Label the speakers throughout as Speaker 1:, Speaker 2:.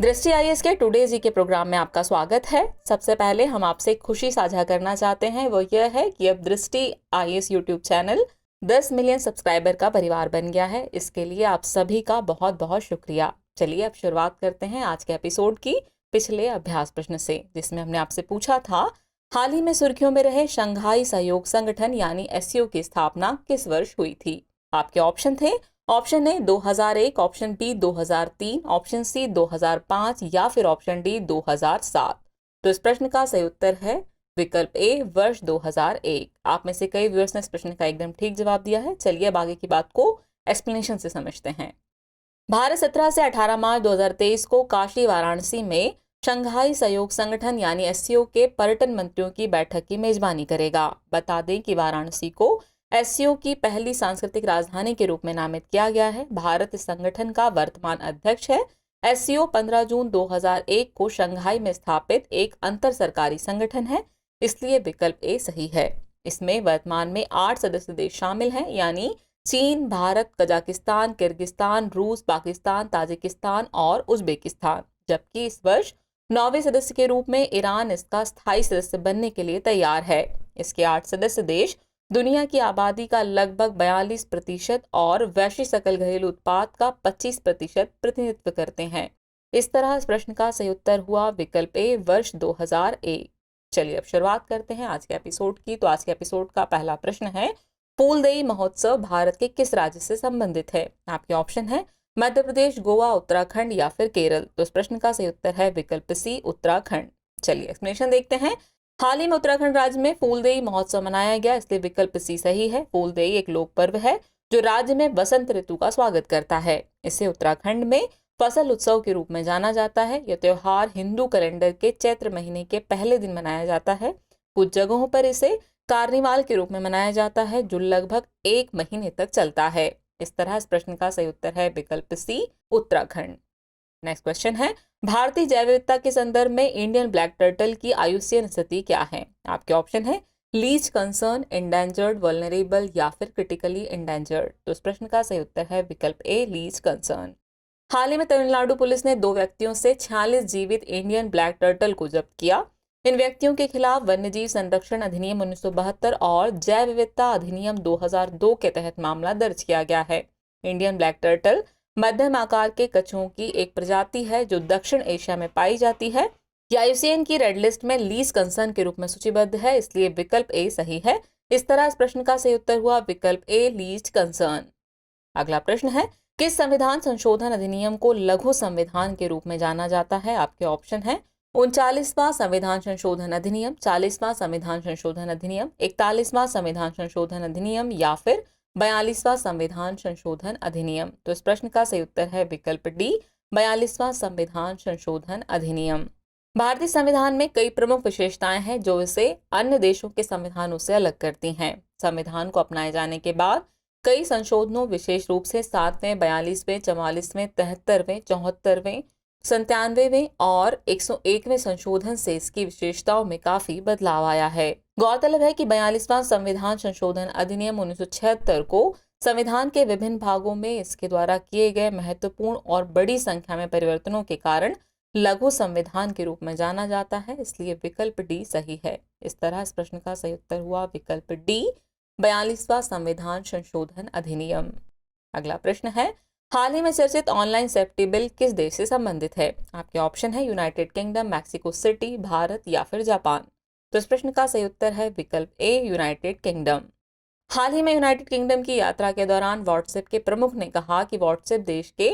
Speaker 1: दृष्टि आईएएस के टुडे जी के प्रोग्राम में आपका स्वागत है। सबसे पहले हम आपसे एक खुशी साझा करना चाहते हैं, वो यह है कि अब दृष्टि IAS YouTube channel 10 million subscriber का परिवार बन गया है। इसके लिए आप सभी का बहुत बहुत शुक्रिया। चलिए अब शुरुआत करते हैं आज के एपिसोड की पिछले अभ्यास प्रश्न से, जिसमें हमने आपसे पूछा था हाल ही में सुर्खियों में रहे शंघाई सहयोग संगठन यानी एससीओ की स्थापना किस वर्ष हुई थी। आपके ऑप्शन थे option A 2001, option B 2003, option C 2005 या फिर ऑप्शन डी 2007। तो इस प्रश्न का सही उत्तर है विकल्प ए वर्ष 2001। आप में से कई व्यूअर्स ने इस प्रश्न का एकदम ठीक जवाब दिया है। चलिए अब आगे की बात को एक्सप्लेनेशन से समझते हैं। भारत 17 से 18 मार्च 2023 को काशी वाराणसी में शंघाई सहयोग संगठन यानी एससीओ के पर्यटन मंत्रियों की बैठक की मेजबानी करेगा। बता दें कि वाराणसी को एससीओ की पहली सांस्कृतिक राजधानी के रूप में नामित किया गया है। भारत इस संगठन का वर्तमान अध्यक्ष है। एससीओ 15 जून 2001 को शंघाई में स्थापित एक अंतर सरकारी संगठन है, इसलिए विकल्प ए सही है। इसमें वर्तमान में 8 सदस्य देश शामिल हैं, यानी चीन, भारत, कजाकिस्तान, किर्गिस्तान, रूस, पाकिस्तान, ताजिकिस्तान और उज्बेकिस्तान। जबकि इस वर्ष 9वें सदस्य के रूप में ईरान इसका स्थायी सदस्य बनने के लिए तैयार है। इसके 8 सदस्य देश दुनिया की आबादी का लगभग 42% और वैश्विक सकल घरेलू उत्पाद का 25% प्रतिनिधित्व करते हैं। इस तरह इस प्रश्न का सही उत्तर हुआ विकल्प ए वर्ष 2001। चलिए अब शुरुआत करते हैं आज के एपिसोड की। तो आज के एपिसोड का पहला प्रश्न है, फूलदेई महोत्सव भारत के किस राज्य से संबंधित है। आपके ऑप्शन है मध्य प्रदेश, गोवा, उत्तराखंड या फिर केरल। तो इस प्रश्न का सही उत्तर है विकल्प सी उत्तराखंड। चलिए एक्सप्लेनेशन देखते हैं। हाल ही में उत्तराखंड राज्य में फूलदेई महोत्सव मनाया गया, इसलिए विकल्प सी सही है। फूलदेई एक लोक पर्व है जो राज्य में बसंत ऋतु का स्वागत करता है। इसे उत्तराखंड में फसल उत्सव के रूप में जाना जाता है। यह त्योहार हिंदू कैलेंडर के चैत्र महीने के पहले दिन मनाया जाता है। कुछ जगहों पर इसे कार्निवाल के रूप में मनाया जाता है, जो लगभग 1 महीने तक चलता है। इस तरह इस प्रश्न का सही उत्तर है विकल्प सी उत्तराखंड। नेक्स्ट क्वेश्चन है, भारतीय जैव विविधता के संदर्भ में इंडियन ब्लैक टर्टल की आयुष्य स्थिति क्या है। आपके ऑप्शन है लीस्ट कंसर्न, एंडेंजर्ड, वल्नरेबल या फिर क्रिटिकली एंडेंजर्ड। तो इस प्रश्न का सही उत्तर है विकल्प ए लीस्ट कंसर्न। हाल ही में तमिलनाडु पुलिस ने 2 व्यक्तियों से 46 जीवित इंडियन ब्लैक टर्टल को जब्त किया। इन व्यक्तियों के खिलाफ वन्यजीव संरक्षण अधिनियम 1972 और जैव विविधता अधिनियम 2002 के तहत मामला दर्ज किया गया है। इंडियन ब्लैक टर्टल मध्यम आकार के कछुओं की एक प्रजाति है जो दक्षिण एशिया में पाई जाती है। यह आईयूसीएन की रेड लिस्ट में लीस्ट कंसर्न के रूप में सूचीबद्ध है, इसलिए विकल्प ए सही है। इस तरह इस प्रश्न का सही उत्तर हुआ विकल्प ए लीस्ट कंसर्न। अगला प्रश्न है, किस संविधान संशोधन अधिनियम को लघु संविधान के रूप में जाना जाता है। आपके ऑप्शन है 39वां संविधान संशोधन अधिनियम, 40वां संविधान संशोधन अधिनियम, 41वां संविधान संशोधन अधिनियम या फिर 42वां संविधान संशोधन अधिनियम। तो इस प्रश्न का सही उत्तर है विकल्प डी 42वां संविधान संशोधन अधिनियम। भारतीय संविधान में कई प्रमुख विशेषताएं हैं जो इसे अन्य देशों के संविधानों से अलग करती हैं। संविधान को अपनाए जाने के बाद कई संशोधनों, विशेष रूप से 7वें, 42वें, 44वें, 73वें, 74वें, 97वें और 101वें संशोधन से इसकी विशेषताओं में काफी बदलाव आया है। गौरतलब है कि 42वां संविधान संशोधन अधिनियम 1976 को संविधान के विभिन्न भागों में इसके द्वारा किए गए महत्वपूर्ण और बड़ी संख्या में परिवर्तनों के कारण लघु संविधान के रूप में जाना जाता है, इसलिए विकल्प डी सही है। इस तरह इस प्रश्न का सही उत्तर हुआ विकल्प डी 42वां संविधान संशोधन अधिनियम। अगला प्रश्न है, हाल ही में चर्चित ऑनलाइन सेफ्टी बिल किस देश से संबंधित है। आपके ऑप्शन है United kingdom, Mexico city, Bharat या फिर जापान। तो इस प्रश्न का सही उत्तर है विकल्प ए यूनाइटेड किंगडम। हाल ही में यूनाइटेड किंगडम की यात्रा के दौरान व्हाट्सएप के प्रमुख ने कहा कि व्हाट्सएप देश के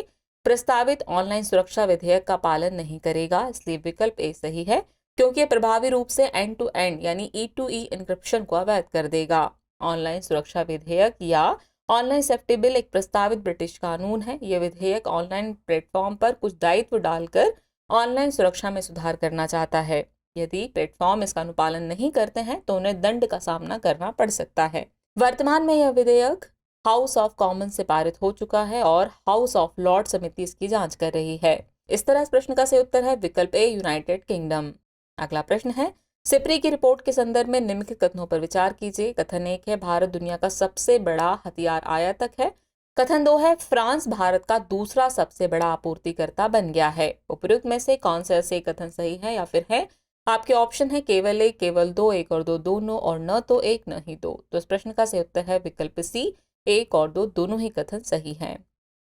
Speaker 1: प्रस्तावित ऑनलाइन सुरक्षा विधेयक का पालन नहीं करेगा, इसलिए विकल्प ए सही है, क्योंकि यह प्रभावी रूप से एंड टू एंड यानी E2E एन्क्रिप्शन को अवैध कर देगा। ऑनलाइन सुरक्षा विधेयक या ऑनलाइन सेफ्टी बिल एक प्रस्तावित ब्रिटिश कानून है। यह विधेयक ऑनलाइन प्लेटफॉर्म पर कुछ दायित्व डालकर ऑनलाइन सुरक्षा में सुधार करना चाहता है। यदि प्लेटफॉर्म इसका अनुपालन नहीं करते हैं तो उन्हें दंड का सामना करना पड़ सकता है। वर्तमान में यह विधेयक हाउस ऑफ कॉमन से पारित हो चुका है और हाउस ऑफ लॉर्ड समिति इसकी जांच कर रही है। इस तरह इस प्रश्न का सही उत्तर है विकल्प ए यूनाइटेड किंगडम। अगला प्रश्न है, सिप्री की रिपोर्ट के संदर्भ में निम्नलिखित कथनों पर विचार कीजिए। कथन 1 है, भारत दुनिया का सबसे बड़ा हथियार आयातक है। कथन 2 है फ्रांस भारत का दूसरा सबसे बड़ा आपूर्तिकर्ता बन गया है। उपयुक्त में से कौन सा से कथन सही है या फिर है? आपके ऑप्शन है केवल एक, केवल दो, एक और दो दोनों, और न तो एक न ही दो। तो इस प्रश्न का सही उत्तर है विकल्प सी, एक और दो दोनों ही कथन सही हैं।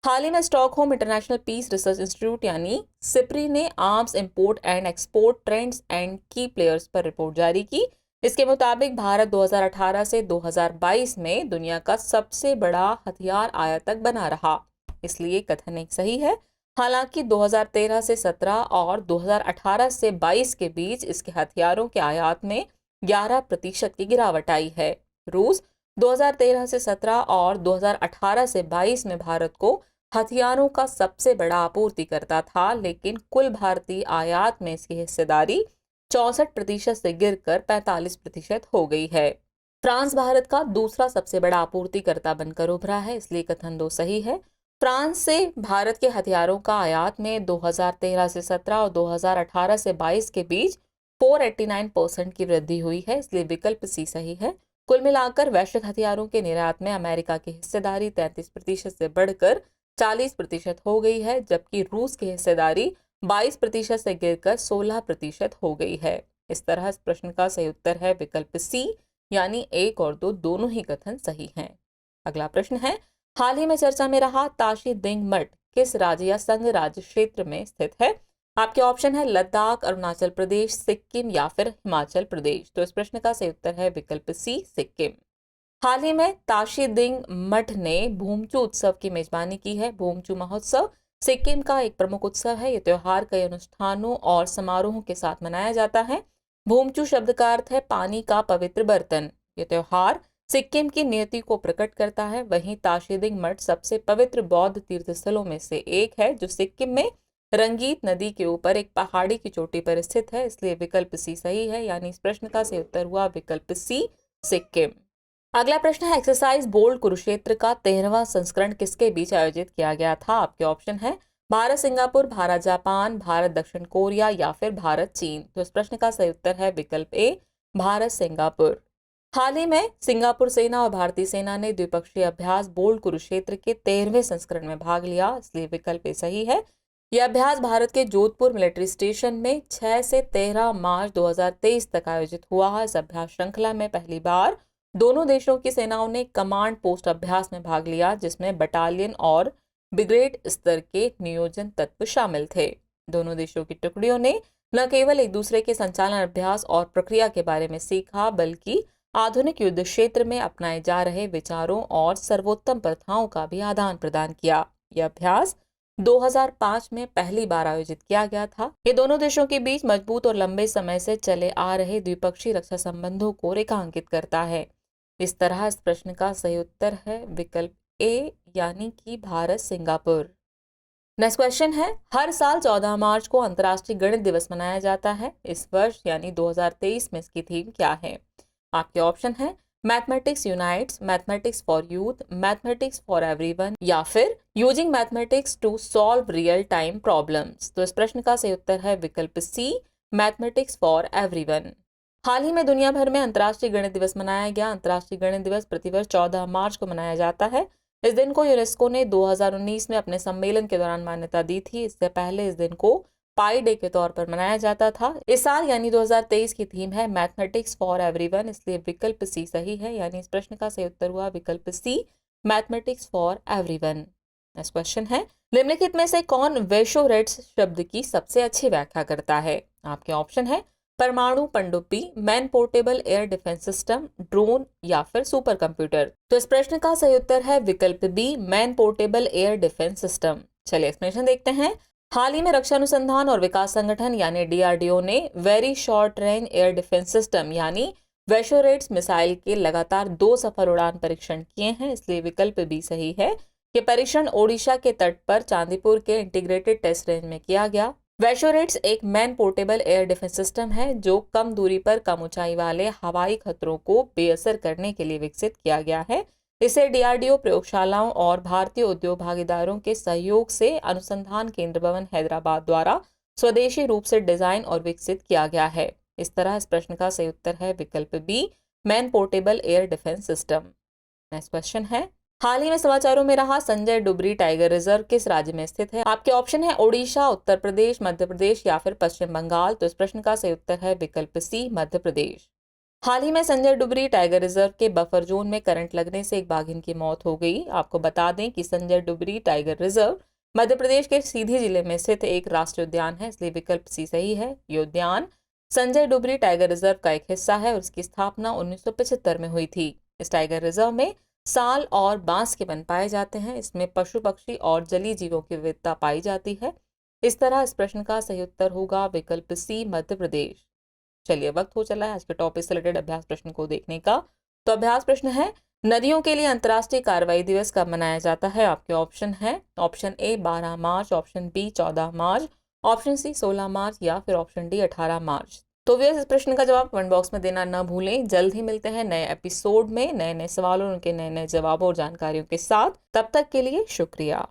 Speaker 1: हाल ही में Stockholm International Peace Research Institute यानी सिप्री ने arms import and export trends and key players पर रिपोर्ट जारी की। इसके मुताबिक भारत 2018 से 2022 में दुनिया का सबसे बड़ा हथियार आयातक बना रहा, इसलिए कथन एक सही है। हालांकि 2013 से 17 और 2018 से 22 के बीच इसके हथियारों के आयात में 11% की गिरावट आई है। रूस 2013 से 17 और 2018 से 22 में भारत को हथियारों का सबसे बड़ा आपूर्तिकर्ता था, लेकिन कुल भारतीय आयात में इसकी हिस्सेदारी 64% से गिरकर 45% हो गई है। फ्रांस भारत का दूसरा सबसे बड़ा आपूर्तिकर्ता बनकर उभरा है, इसलिए कथन 2 सही है। फ्रांस से भारत के हथियारों का आयात में 2013 से 17 और 2018 से 22 के बीच 489% की वृद्धि हुई है, इसलिए विकल्प सी सही है। कुल मिलाकर वैश्विक हथियारों के निर्यात में अमेरिका की हिस्सेदारी 33% से बढ़कर 40% हो गई है, जबकि रूस की हिस्सेदारी 22% से गिरकर 16% हो गई है। इस तरह इस प्रश्न का सही उत्तर है विकल्प सी, यानी एक और दो दोनों ही कथन सही हैं। अगला प्रश्न है, हाल ही में चर्चा में रहा ताशी दिंग मठ किस राज्य या संघ राज्य क्षेत्र में स्थित है? आपके ऑप्शन है लद्दाख, अरुणाचल प्रदेश, सिक्किम या फिर हिमाचल प्रदेश। तो इस प्रश्न का सही उत्तर है विकल्प सी, सिक्किम। हाल ही में ताशी दिंग मठ ने भूमचू उत्सव की मेजबानी की है। भूमचू महोत्सव सिक्किम का एक प्रमुख उत्सव है। यह त्योहार कई अनुष्ठानों और समारोहों के साथ मनाया जाता है। भूमचू शब्द का अर्थ है पानी का पवित्र बर्तन। यह त्योहार सिक्किम की नियति को प्रकट करता है। वहीं ताशीदिंग मठ सबसे पवित्र बौद्ध तीर्थ स्थलों में से एक है, जो सिक्किम में रंगीत नदी के ऊपर एक पहाड़ी की चोटी पर स्थित है, इसलिए विकल्प सी सही है। यानी इस प्रश्न का सही उत्तर हुआ विकल्प सी, सिक्किम। अगला प्रश्न है, एक्सरसाइज बोल्ड कुरुक्षेत्र का 13वां संस्करण किसके बीच आयोजित किया गया था? आपके ऑप्शन है भारत सिंगापुर, भारत जापान, भारत दक्षिण कोरिया या फिर भारत चीन। तो इस प्रश्न का सही उत्तर है विकल्प ए, भारत सिंगापुर। हाल ही में सिंगापुर सेना और भारतीय सेना ने द्विपक्षीय अभ्यास बोल्ड कुरुक्षेत्र के 13वें संस्करण में भाग लिया, इसलिए विकल्प ए सही है। यह अभ्यास भारत के जोधपुर मिलिट्री स्टेशन में 6 से 13 मार्च 2023 तक आयोजित हुआ। इस अभ्यास श्रृंखला में पहली बार दोनों देशों की सेनाओं ने कमांड पोस्ट अभ्यास में भाग लिया, जिसमें बटालियन और ब्रिगेड स्तर के नियोजन तत्व शामिल थे। दोनों देशों की टुकड़ियों ने न केवल एक दूसरे के संचालन अभ्यास और प्रक्रिया के बारे में सीखा, बल्कि आधुनिक युद्ध क्षेत्र में अपनाए जा रहे विचारों और सर्वोत्तम प्रथाओं का भी आदान प्रदान किया। यह अभ्यास 2005 में पहली बार आयोजित किया गया था। ये दोनों देशों के बीच मजबूत और लंबे समय से चले आ रहे द्विपक्षीय रक्षा संबंधों को रेखांकित करता है। इस तरह इस प्रश्न का सही उत्तर है विकल्प ए, यानी कि भारत सिंगापुर। नेक्स्ट क्वेश्चन है, हर साल 14 मार्च को अंतर्राष्ट्रीय गणित दिवस मनाया जाता है। इस वर्ष यानी 2023 में इसकी थीम क्या है? आपके ऑप्शन है mathematics unites, mathematics for youth, mathematics for everyone या फिर using mathematics to solve real time problems. तो इस प्रश्न का सही उत्तर है विकल्प सी, मैथमेटिक्स फॉर एवरीवन। हाल ही में दुनिया भर में अंतर्राष्ट्रीय गणित दिवस मनाया गया। अंतर्राष्ट्रीय गणित दिवस प्रतिवर्ष 14 मार्च को मनाया जाता है। इस दिन को यूनेस्को ने 2019 में अपने सम्मेलन के दौरान मान्यता दी थी। इससे पहले इस दिन को पाई डे के तौर पर मनाया जाता था। इस साल यानी 2023 की थीम है मैथमेटिक्स फॉर एवरीवन, इसलिए विकल्प सी सही है। यानी इस प्रश्न का सही उत्तर हुआ विकल्प C, mathematics for everyone. Next question है, निम्नलिखित में से कौन वेशोरेट्स शब्द की सबसे अच्छी व्याख्या करता है? आपके ऑप्शन है परमाणु पनडुब्बी, man portable air defence system, drone या फिर सुपर कंप्यूटर। तो इस प्रश्न का सही उत्तर है विकल्प बी, man portable air defence system. चलिए एक्सप्लेनेशन देखते हैं। हाल ही में रक्षा अनुसंधान और विकास संगठन यानी डीआरडीओ ने very short range air defence system यानी वेशोरेट्स मिसाइल के लगातार 2 सफल उड़ान परीक्षण किए हैं, इसलिए विकल्प बी सही है। ये परीक्षण ओडिशा के तट पर चांदीपुर के इंटीग्रेटेड टेस्ट रेंज में किया गया। वेशोरेट्स एक man portable air defence system है, जो कम दूरी पर कम ऊंचाई वाले हवाई खतरों को बेअसर करने के लिए विकसित किया गया है। इसे डीआरडीओ प्रयोगशालाओं और भारतीय उद्योग भागीदारों के सहयोग से अनुसंधान केंद्र भवन हैदराबाद द्वारा स्वदेशी रूप से डिजाइन और विकसित किया गया है। इस तरह इस प्रश्न का सही उत्तर है विकल्प बी, man portable air defence system. Next question है, हाल ही में समाचारों में रहा संजय डुबरी टाइगर रिजर्व किस राज्य में स्थित है? आपके ऑप्शन है ओडिशा, उत्तर प्रदेश, मध्य प्रदेश या फिर पश्चिम बंगाल। तो इस प्रश्न का सही उत्तर है विकल्प सी, मध्य प्रदेश। हाल ही में संजय डुबरी टाइगर रिजर्व के बफर जोन में करंट लगने से एक बाघिन की मौत हो गई। आपको बता दें कि संजय डुबरी टाइगर रिजर्व मध्य प्रदेश के सीधी जिले में स्थित एक राष्ट्रीय उद्यान है, इसलिए विकल्प सी सही है। ये उद्यान संजय डुबरी टाइगर रिजर्व का एक हिस्सा है और इसकी स्थापना 1975 में हुई थी। इस टाइगर रिजर्व में साल और बांस के वन पाए जाते हैं। इसमें पशु पक्षी और जलीय जीवों की विविधता पाई जाती है। इस तरह इस प्रश्न का सही उत्तर होगा विकल्प सी, मध्य प्रदेश। चलिए, वक्त हो चला है आज के टॉपिक से रिलेटेड अभ्यास प्रश्न को देखने का। तो अभ्यास प्रश्न है, नदियों के लिए अंतर्राष्ट्रीय कार्रवाई दिवस कब मनाया जाता है? आपके ऑप्शन है, option A 12 March, option B 14 March, option C 16 March या फिर ऑप्शन डी 18 मार्च। तो व्यूअर्स, इस प्रश्न का जवाब कमेंट बॉक्स में देना न भूलें। जल्द ही मिलते हैं नए एपिसोड में नए नए सवालों, उनके नए नए जवाबों और जानकारियों के साथ। तब तक के लिए शुक्रिया।